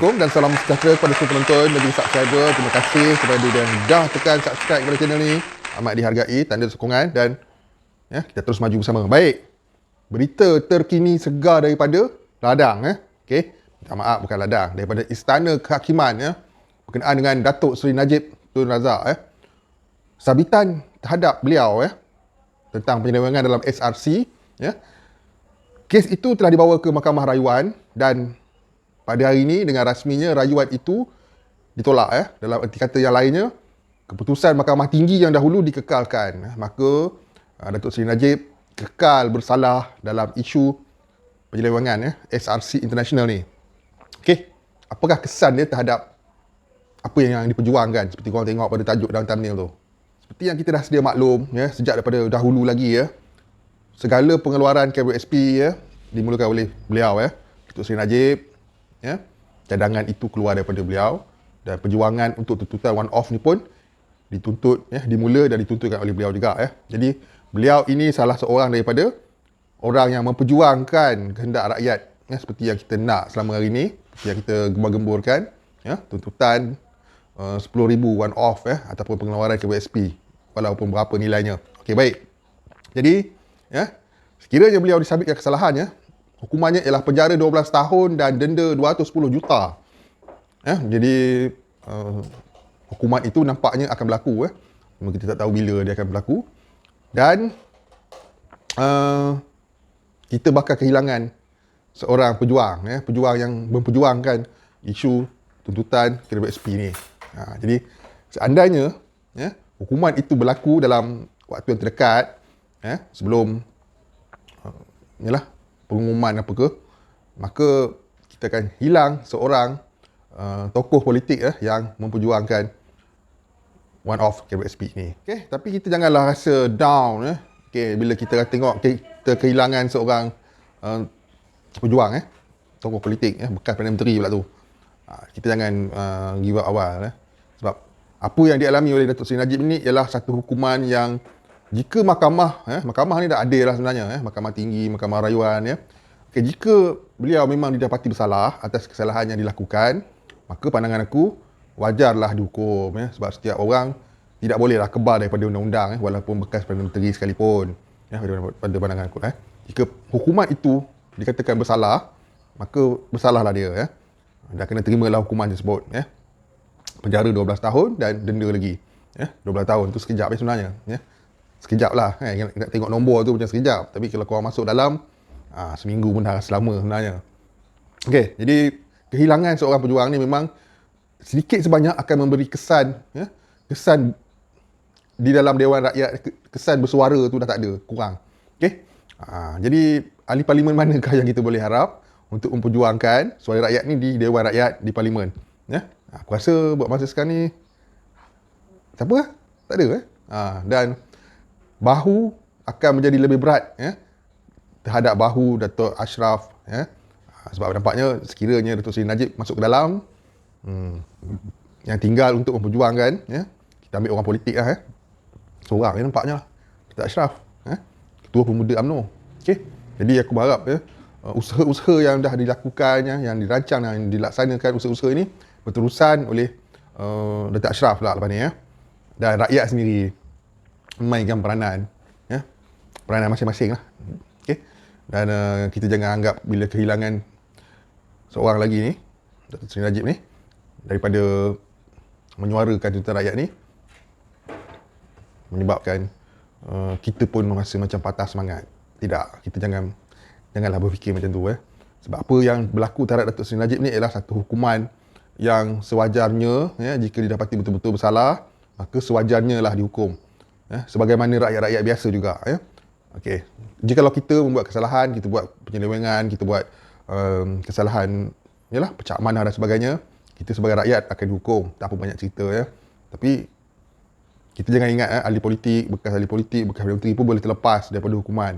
Assalamualaikum dan salam sejahtera kepada semua penonton dan juga subscriber. Terima kasih kepada yang dah tekan subscribe kepada channel ni. Amat dihargai, tanda sokongan dan kita terus maju bersama. Baik, berita terkini segar daripada ladang. Okey, minta maaf bukan ladang, daripada Istana Kehakiman berkenaan dengan Datuk Seri Najib Tun Razak. Sabitan terhadap beliau tentang penyelewengan dalam SRC. Kes itu telah dibawa ke Mahkamah Rayuan dan pada hari ini dengan rasminya rayuan itu ditolak. Dalam erti kata yang lainnya, keputusan Mahkamah Tinggi yang dahulu dikekalkan. Maka Datuk Seri Najib kekal bersalah dalam isu penyelewengan SRC International ni. Okey, apakah kesan dia terhadap apa yang diperjuangkan? Seperti korang tengok pada tajuk dalam thumbnail tu. Seperti yang kita dah sedia maklum sejak daripada dahulu lagi segala pengeluaran kabel SP dimulakan oleh beliau Datuk Seri Najib. Cadangan itu keluar daripada beliau dan perjuangan untuk tuntutan one off ni pun dituntut dimula dan dituntutkan oleh beliau juga Jadi beliau ini salah seorang daripada orang yang memperjuangkan kehendak rakyat seperti yang kita nak selama hari ini, seperti yang kita gembar-gemburkan tuntutan 10,000 one off ataupun pengeluaran kabel SP walaupun berapa nilainya. Okey, baik. Jadi sekiranya beliau disabitkan kesalahan hukumannya ialah penjara 12 tahun dan denda 210 juta. Jadi hukuman itu nampaknya akan berlaku. Cuma kita tak tahu bila dia akan berlaku. Dan kita bakal kehilangan seorang pejuang. Pejuang yang memperjuangkan isu tuntutan kabel SP ni. Jadi seandainya hukuman itu berlaku dalam waktu yang terdekat sebelum pengumuman apa ke, maka kita akan hilang seorang tokoh politik yang memperjuangkan one off kabel SP ni. Okay, tapi kita janganlah rasa down bila kita tengok kita kehilangan seorang pejuang tokoh politik bekas Perdana Menteri pula tu. Kita jangan give up awal sebab apa yang dialami oleh Datuk Seri Najib ni ialah satu hukuman yang jika mahkamah ni dah adil lah sebenarnya Mahkamah Tinggi, Mahkamah Rayuan jika beliau memang didapati bersalah atas kesalahan yang dilakukan, maka pandangan aku wajarlah dihukum sebab setiap orang tidak bolehlah kebal daripada undang-undang walaupun bekas Perdana Menteri sekalipun pada pandangan aku jika hukuman itu dikatakan bersalah, maka bersalahlah dia dah kena terimalah hukuman tersebut penjara 12 tahun dan denda lagi 12 tahun tu sekejap sebenarnya sekejap lah nak tengok nombor tu macam sekejap, tapi kalau korang masuk dalam seminggu pun dah selama sebenarnya. Okey, jadi kehilangan seorang pejuang ni memang sedikit sebanyak akan memberi kesan kesan di dalam Dewan Rakyat, kesan bersuara tu dah tak ada, kurang. Okey, jadi ahli parlimen manakah yang kita boleh harap untuk memperjuangkan suara rakyat ni di Dewan Rakyat, di parlimen aku rasa buat masa sekarang ni siapa? Tak ada dan bahu akan menjadi lebih berat terhadap bahu Datuk Ashraf sebab nampaknya sekiranya Datuk Seri Najib masuk ke dalam yang tinggal untuk memperjuangkan kita ambil orang politik lah seorang nampaknya Datuk Ashraf Ketua Pemuda UMNO. Okay? Jadi aku berharap usaha-usaha yang dah dilakukan yang dirancang yang dilaksanakan usaha-usaha ini berterusan oleh Datuk Ashraf lah lepas ni dan rakyat sendiri memainkan peranan masing-masing lah. Okay? Dan kita jangan anggap bila kehilangan seorang lagi ni Datuk Seri Najib ni daripada menyuarakan tuntutan rakyat ni menyebabkan kita pun merasa macam patah semangat. Tidak, kita janganlah berfikir macam tu sebab apa yang berlaku terhadap Datuk Seri Najib ni ialah satu hukuman yang sewajarnya jika didapati betul-betul bersalah, maka sewajarnya lah dihukum sebagaimana rakyat-rakyat biasa juga Okey, jikalau kita membuat kesalahan, kita buat penyelewengan, kita buat kesalahan pecah amanah dan sebagainya, kita sebagai rakyat akan dihukum, tak apa banyak cerita tapi kita jangan ingat ahli politik, bekas Perdana Menteri pun boleh terlepas daripada hukuman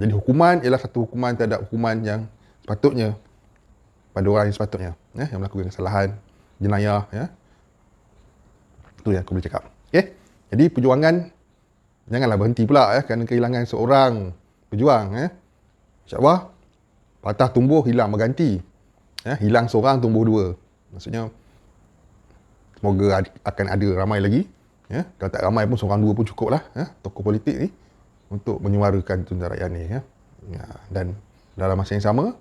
jadi hukuman ialah satu hukuman terhadap hukuman yang sepatutnya pada orang yang sepatutnya yang melakukan kesalahan jenayah itu yang aku boleh cakap. Okey, jadi perjuangan janganlah berhenti pula kerana kehilangan seorang pejuang InsyaAllah patah tumbuh hilang berganti Hilang seorang tumbuh dua. Maksudnya semoga akan ada ramai lagi. Kalau tak ramai pun seorang dua pun cukup lah, tokoh politik ni untuk menyuarakan tuntutan rakyat ni. Dan dalam masa yang sama,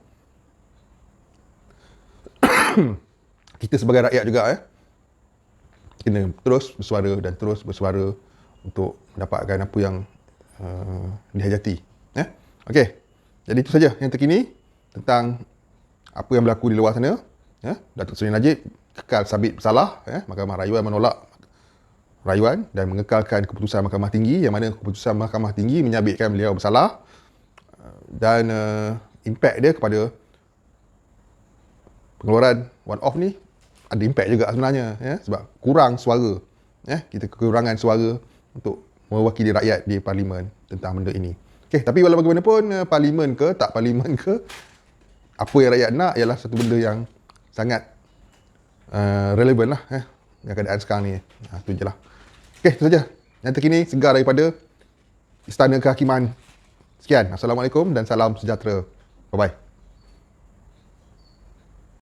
kita sebagai rakyat juga kena terus bersuara dan terus bersuara untuk mendapatkan apa yang dihajati. Okey. Jadi itu saja yang terkini tentang apa yang berlaku di luar sana. Datuk Seri Najib kekal sabit bersalah. Mahkamah Rayuan menolak rayuan dan mengekalkan keputusan Mahkamah Tinggi, yang mana keputusan Mahkamah Tinggi menyabitkan beliau bersalah, dan impak dia kepada pengeluaran one off ni ada impak juga sebenarnya, sebab kurang suara, kita kekurangan suara untuk mewakili rakyat di parlimen tentang benda ini. Okey, tapi walau bagaimanapun, parlimen ke tak parlimen ke, apa yang rakyat nak ialah satu benda yang sangat relevan lah dengan keadaan sekarang ni. Itu je lah. Okey, itu saja yang terkini segar daripada Istana Kehakiman. Sekian, Assalamualaikum dan salam sejahtera. Bye-bye.